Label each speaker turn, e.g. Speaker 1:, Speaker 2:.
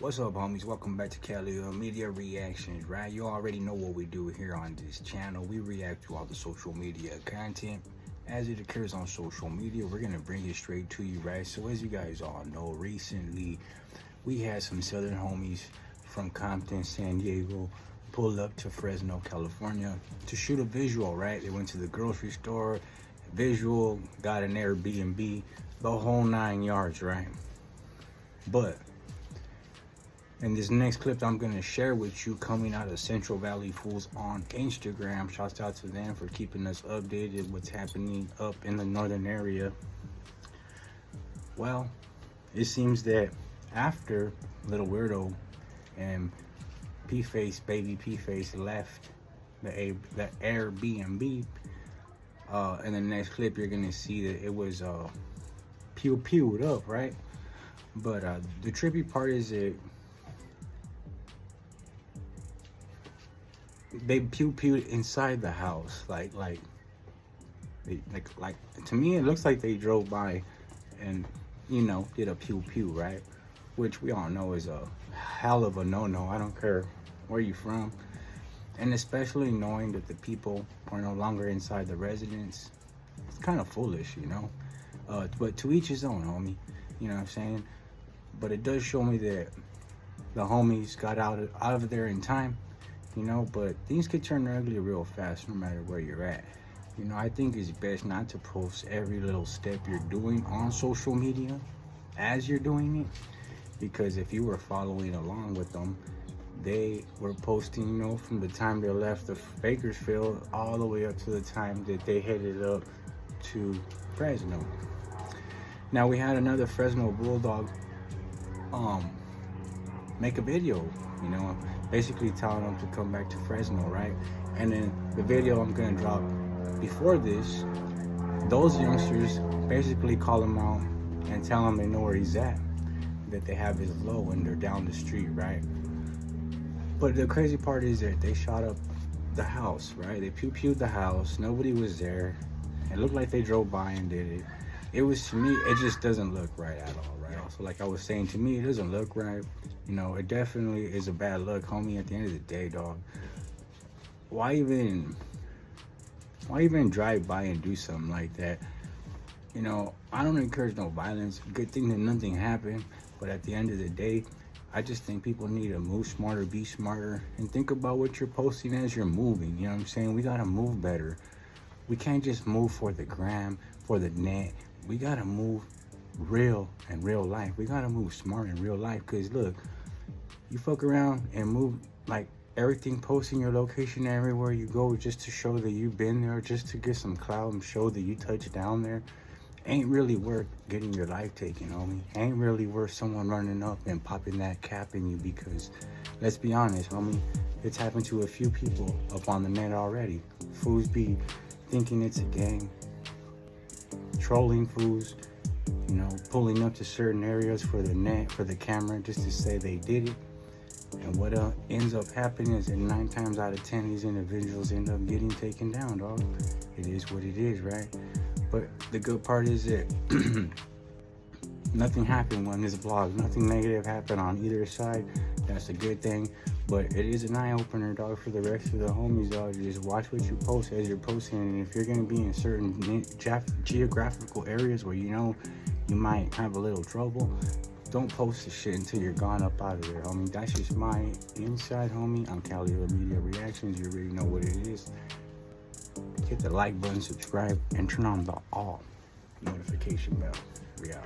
Speaker 1: What's up, homies? Welcome back to Cali Media Reactions, right? You already know what we do here on this channel. We react to all the social media content as it occurs on social media. We're gonna bring it straight to you, right? So as you guys all know, recently we had some southern homies from Compton, San Diego, pull up to Fresno, California to shoot a visual, right? They went to the grocery store, visual, got an Airbnb, the whole 9 yards, right? But in this next clip I'm gonna share with you, coming out of Central Valley Fools on Instagram, shouts out to them for keeping us updated what's happening up in the northern area. Well, it seems that after Little Weirdo and baby Pface left the Airbnb, in the next clip you're gonna see that it was pewed up, right? But the trippy part is that they pewed inside the house, like to me it looks like they drove by and, you know, did a pew, right? Which we all know is a hell of a no. I don't care where you from, and especially knowing that the people are no longer inside the residence. It's kind of foolish, you know, but to each his own, homie, you know what I'm saying? But it does show me that the homies got out of there in time, you know, but things could turn ugly real fast no matter where you're at. You know, I think it's best not to post every little step you're doing on social media as you're doing it, because if you were following along with them, they were posting, you know, from the time they left the Bakersfield all the way up to the time that they headed up to Fresno. Now we had another Fresno Bulldog make a video, you know, basically telling them to come back to Fresno, right? And then the video I'm gonna drop before this, those youngsters basically call him out and tell him they know where he's at, that they have his low and they're down the street, right? But the crazy part is that they shot up the house, right? They pewed the house, nobody was there. It looked like they drove by and did it. It was, to me, it just doesn't look right at all, right? So like I was saying, to me, it doesn't look right. You know, it definitely is a bad look, homie. At the end of the day, dog, why even drive by and do something like that? You know, I don't encourage no violence. Good thing that nothing happened, but at the end of the day, I just think people need to move smarter, be smarter, and think about what you're posting as you're moving. You know what I'm saying? We gotta move better. We can't just move for the gram, for the net. We gotta move real in real life. We gotta move smart in real life, because look, you fuck around and move like everything, posting your location everywhere you go just to show that you've been there, just to get some clout and show that you touched down there, ain't really worth getting your life taken, homie. Ain't really worth someone running up and popping that cap in you, because let's be honest, homie, it's happened to a few people up on the net already. Fools be thinking it's a game, trolling fools, you know, pulling up to certain areas for the net, for the camera, just to say they did it. And what ends up happening is that 9 times out of 10, these individuals end up getting taken down, dog. It is what it is, right? But the good part is that nothing happened on this vlog. Nothing negative happened on either side. That's a good thing. But it is an eye-opener, dog, for the rest of the homies, dog. Just watch what you post as you're posting. And if you're going to be in certain geographical areas where you know you might have a little trouble, don't post the shit until you're gone up out of there, homie. That's just my inside, homie. I'm Cali Media Reactions. You already know what it is. Hit the like button, subscribe, and turn on the all notification bell. We out.